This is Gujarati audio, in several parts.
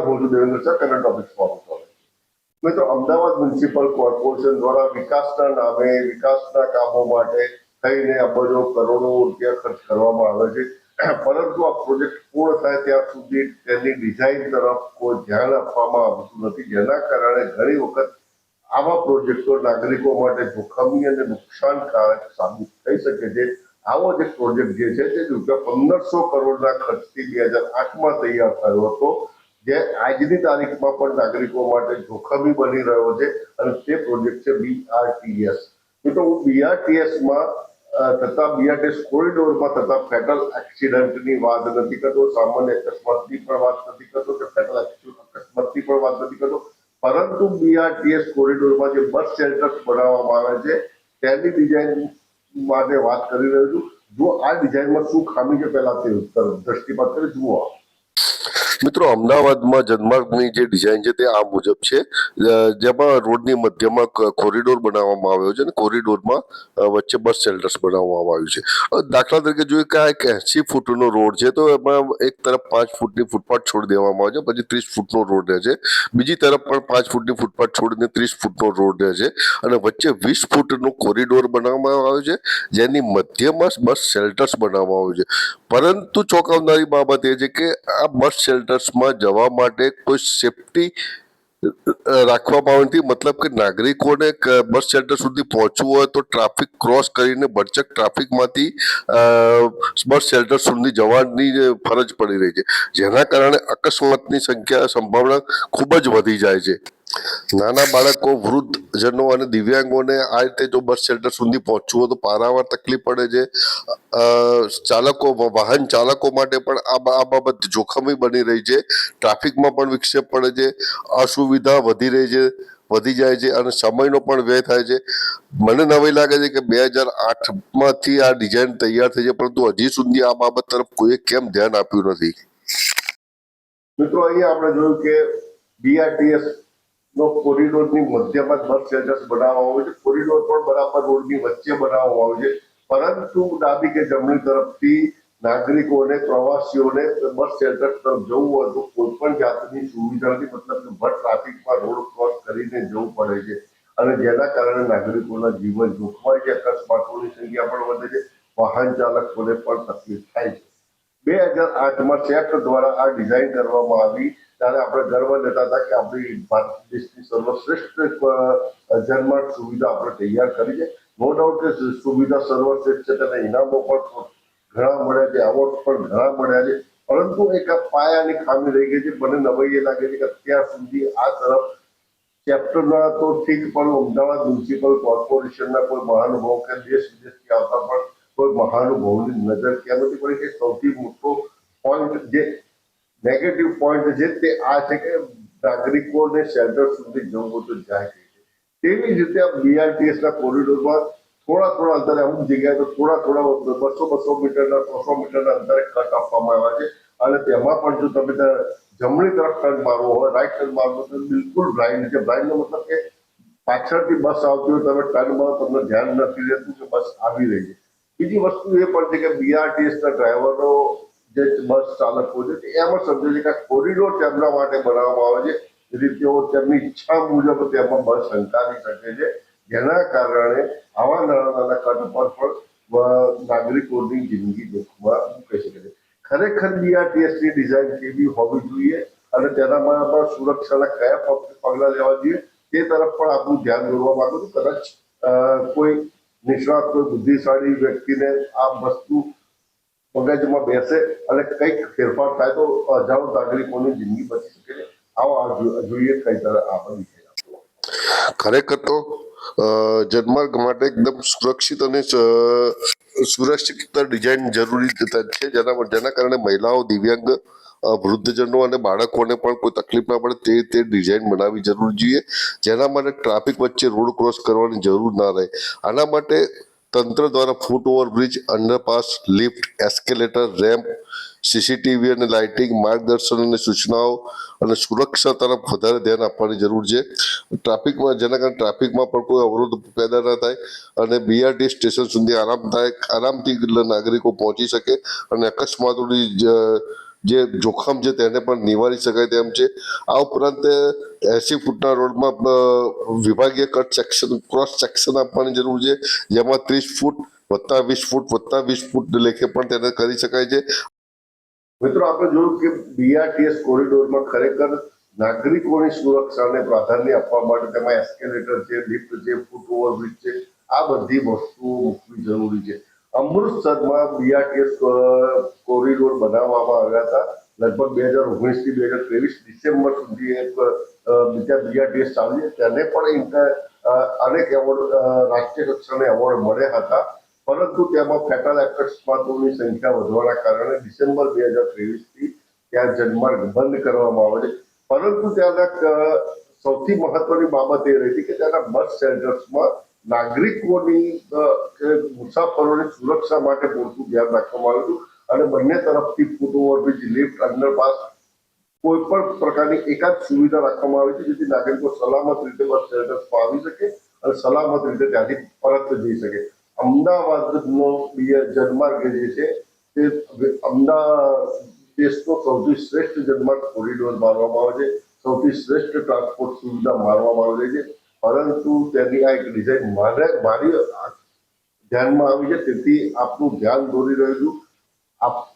હું છું દેવેન્દ્ર સર, કરંટ ટોપિક્સમાં આપનું સ્વાગત છે। મિત્રો, અમદાવાદ મ્યુનિસિપલ કોર્પોરેશન દ્વારા વિકાસના નામે વિકાસના કામો માટે થઈને અબજો કરોડો રૂપિયા ખર્ચ કરવામાં આવે છે, પરંતુ આ પ્રોજેક્ટ પૂર્ણ થાય ત્યાં સુધી તેની ડિઝાઇન તરફ કોઈ ધ્યાન આપવામાં આવતું નથી, જેના કારણે ઘણી વખત આવા પ્રોજેક્ટો નાગરિકો માટે જોખમી અને નુકસાનકારક સાબિત થઈ શકે છે। આવો જ એક પ્રોજેક્ટ જે છે તે રૂપિયા 1500 કરોડના ખર્ચથી 2008માં તૈયાર થયો હતો, જે આજની તારીખમાં પણ નાગરિકો માટે જોખમી બની રહ્યો છે, અને તે પ્રોજેક્ટ છે BRTS। તો હું BRTSમાં BRTS કોરિડોરમાં થતા ફેટલ એક્સિડન્ટની વાત નથી કરતો, સામાન્ય અકસ્માતની પણ વાત નથી કરતો કે ફેટલ અકસ્માતની પણ વાત નથી કરતો, પરંતુ BRTS કોરિડોરમાં જે બસ શેલ્ટર્સ બનાવવામાં આવે છે તેની ડિઝાઇન માટે વાત કરી રહ્યો છું। જો આ ડિઝાઇનમાં શું ખામી છે પહેલા તે દ્રષ્ટિપાત કરી જુઓ। મિત્રો, અમદાવાદમાં જનમાર્ગની જે ડિઝાઇન છે તે આ મુજબ છે, જેમાં રોડની મધ્યમાં કોરિડોર બનાવવામાં આવ્યો છે અને કોરિડોરમાં વચ્ચે બસ શેલ્ટર્સ બનાવવામાં આવ્યું છે। દાખલા તરીકે જોઈએ કે આ એક 80 ફૂટનો રોડ છે, તો એમાં એક તરફ 5 ફૂટની ફૂટપાથ છોડી દેવામાં આવે છે, પછી 30 ફૂટનો રોડ રહે છે, બીજી તરફ પણ 5 ફૂટની ફૂટપાથ છોડીને 30 ફૂટનો રોડ રહે છે, અને વચ્ચે 20 ફૂટનો કોરિડોર બનાવવામાં આવ્યો છે, જેની મધ્યમાં બસ શેલ્ટર્સ બનાવવામાં આવ્યું છે। પરંતુ ચોંકાવનારી બાબત એ છે કે આ બસ શેલ્ટર્સમાં જવા માટે કોઈ સેફટી રાખવામાં આવી નથી, મતલબ કે નાગરિકોને બસ શેલ્ટર સુધી પહોંચવું હોય તો ટ્રાફિક ક્રોસ કરીને ભરચક ટ્રાફિકમાંથી બસ શેલ્ટર સુધી જવાની ફરજ પડી રહી છે, જેના કારણે અકસ્માતની સંભાવના ખૂબ જ વધી જાય છે। નાના બાળકો, વૃદ્ધજનો અને દિવ્યાંગોને આ રીતે જો બસ શેલ્ટર સુધી પહોંચવું હોય તો પારાવાર તકલીફ પડે છે। વાહન ચાલકો માટે પણ આ બાબત જોખમી બની રહી છે, ટ્રાફિકમાં પણ વિક્ષેપ પડે છે, અસુવિધા વધી જાય છે અને સમયનો પણ વ્યય થાય છે। મને નવાઈ લાગે છે કે 2008માંથી આ ડિઝાઇન તૈયાર થઈ છે, પરંતુ હજી સુધી આ બાબત તરફ કોઈએ કેમ ધ્યાન આપ્યું નથી। મિત્રો, અહીંયા આપણે જોયું કે BRTS નો કોરિડોરની મધ્યમાં બસ શેલ્ટર્સ બનાવવામાં આવે છે, કોરિડોર પણ બરાબર રોડની વચ્ચે બનાવવામાં આવે છે, પરંતુ ડાબી કે જમણી તરફથી નાગરિકોને, પ્રવાસીઓને બસ શેલ્ટર તરફ જવું હોય તો કોઈ પણ જાતની સુવિધા નથી, મતલબ કે ભર ટ્રાફિકમાં રોડ ક્રોસ કરીને જવું પડે છે, અને જેના કારણે નાગરિકોના જીવન જોખમાય છે, અકસ્માતોની સંખ્યા પણ વધે છે, વાહન ચાલકોને પણ તકલીફ થાય છે। 2008માં સેફ્ટ દ્વારા આ ડિઝાઇન કરવામાં આવી ત્યારે આપણે ગર્વ લેતા હતા કે આપણી ભારત દેશની સર્વશ્રેષ્ઠ જનમાર્ગ સુવિધા આપણે તૈયાર કરી છે। નો ડાઉટ કે સુવિધા સર્વશ્રેષ્ઠ છે, તેને ઇનામો પણ ઘણા મળ્યા છે, એવોર્ડ પણ ઘણા મળ્યા છે, પરંતુ એક પાયાની ખામી રહી ગઈ છે। મને નવાઈ એ લાગે છે કે અત્યાર સુધી આ તરફ ચેપ્ટરના તો ઠીક, પણ અમદાવાદ મ્યુનિસિપલ કોર્પોરેશનના કોઈ મહાનુભાવ કે દેશ વિદેશથી આવતા પણ કોઈ મહાનુભાવની નજર કેમ નથી પડી કે સૌથી મોટો પોઈન્ટ જે નેગેટિવ પોઈન્ટ છે તે આ છે કે નાગરિકોને શેલ્ટર સુધી જવું તો જાય છે। તેવી જ રીતે આ BRTSના કોરિડોરમાં થોડા અંતરે અમુક જગ્યાએ તો થોડા 200 મીટરના 300 મીટરના અંતરે કટ આપવામાં આવ્યા છે, અને તેમાં પણ જો તમે જમણી તરફ ટર્ન મારવો હોય, રાઈટ ટર્ન મારવો તો બિલકુલ બ્લાઇન્ડ છે। બ્લાઇન્ડનો મતલબ કે પાછળથી બસ આવતી હોય, તમે ટર્ન મારો, તમને ધ્યાન નથી રહેતું કે બસ આવી રહી છે। બીજી વસ્તુ એ પણ છે કે BRTSના ડ્રાઈવરો, જે બસ ચાલકો છે, એમ જ સમજે છે કે કોરિડોર તેમના માટે બનાવવામાં આવે છે, જેથી તેઓ તેમની ઈચ્છા મુજબ તેમાં બસ હંકારી શકે છે, જેના કારણે આવા નાના કટ પર પણ નાગરિકોની જિંદગી જોખમમાં મૂકી શકે છે। ખરેખર BRTSની ડિઝાઇન કેવી હોવી જોઈએ અને તેનામાં પણ સુરક્ષાના કયા પગલાં લેવા જોઈએ તે તરફ પણ આપણું ધ્યાન દોરવા માંગુ છું। કદાચ કોઈ નિષ્ણાત, કોઈ બુદ્ધિશાળી વ્યક્તિને આ વસ્તુ મગજમાં બેસે અને કંઈક ફેરફાર થાય તો હજારો નાગરિકોની જિંદગી બચી શકે છે। આવો જોઈએ કઈ તરફ આપણે ખરેખર તો જનમાર્ગ માટે એકદમ સુરક્ષિત અને સુરક્ષિત ડિઝાઇન જરૂરી છે, જેના કારણે મહિલાઓ, દિવ્યાંગ, વૃદ્ધજનો અને બાળકોને પણ કોઈ તકલીફ ના પડે તે ડિઝાઇન બનાવવી જરૂરી જોઈએ, જેના માટે ટ્રાફિક વચ્ચે રોડ ક્રોસ કરવાની જરૂર ના રહે। આના માટે તંત્ર દ્વારા ફૂટ overbridge, underpass, lift, escalator, ramp, CCTV અને લાઇટિંગ, માર્ગદર્શન અને સૂચનાઓ અને સુરક્ષા તરફ વધારે ધ્યાન આપવાની જરૂર છે। જેના કારણે ટ્રાફિકમાં પણ કોઈ અવરોધ પેદા ન થાય અને BRT સ્ટેશન સુધી આરામથી નાગરિકો પહોંચી શકે અને અકસ્માતોની જે જોખમ છે તેને પણ નિવારી શકાય તેમ છે. આ ઉપરાંત 80 ફૂટના રોડમાં વિભાગીય કટ સેક્શન ક્રોસ સેક્શન આપવાની જરૂર છે, જેમાં 30 ફૂટ વત્તા 20 ફૂટ વત્તા 20 ફૂટ લેખે પણ તેને કરી શકાય છે. મિત્રો આપણે જોયું કે બીઆરટીએસ કોરિડોરમાં ખરેખર નાગરિકોની સુરક્ષાને પ્રાધાન્ય આપવા માટે તેમાં એસ્કેલેટર છે, લિફ્ટ છે, ફૂટ ઓવરબ્રિજ છે, આ બધી વસ્તુઓ મૂકવી જરૂરી છે. અમૃતસરમાં બીઆરટીએસ કોરિડોર બનાવવામાં આવ્યા હતા. લગભગ 2019 થી 2023 ડિસેમ્બર સુધી એક બીઆરટીએસ ચાલી તેને પણ અનેક એવોર્ડ રાષ્ટ્રીય કક્ષાના એવોર્ડ મળ્યા હતા. પરંતુ તેમાં ફેટલ અકસ્માતોની સંખ્યા વધવાના કારણે ડિસેમ્બર 2023 થી ત્યાં જનમાર્ગ બંધ કરવામાં આવે છે. પરંતુ ત્યાંના સૌથી મહત્વની બાબત એ રહી કે ત્યાંના બસ સેન્ટર્સમાં નાગરિકોની મુસાફરોની સુરક્ષા માટે પૂરતું ધ્યાન રાખવામાં આવ્યું હતું અને બંને તરફથી ફૂટ ઓવરબ્રિજ, લિફ્ટ, અંડરપાસ કોઈ પણ પ્રકારની એકાદ સુવિધા રાખવામાં આવી છે, જેથી નાગરિકો સલામત રીતે બસ સેન્ટર્સમાં આવી શકે અને સલામત રીતે ત્યાંથી પરત જઈ શકે. અમદાવાદનો જનમાર્ગ જે છે તે દેશનો સૌથી શ્રેષ્ઠ જનમાર્ગ કોરિડોર માનવામાં આવે છે, સૌથી શ્રેષ્ઠ ટ્રાન્સપોર્ટ સુવિધા માનવામાં આવે છે. પરંતુ તેની આ એક ડિઝાઇન મારી ધ્યાનમાં આવી છે, તેથી આપનું ધ્યાન દોરી રહ્યું છું.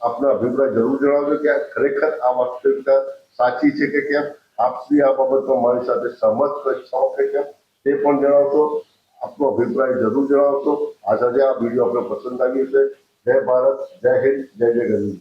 આપના અભિપ્રાય જરૂર જણાવજો કે ખરેખર આ વાસ્તવિકતા સાચી છે કે કેમ. આપની આ બાબતમાં મારી સાથે સહમત છો કે કેમ તે પણ જણાવશો. આપનો અભિપ્રાય જરૂર જણાવશો. આ સાથે આ વિડીયો આપણે પસંદ આવી છે. જય ભારત, જય હિન્દ, જય જય ગરવી.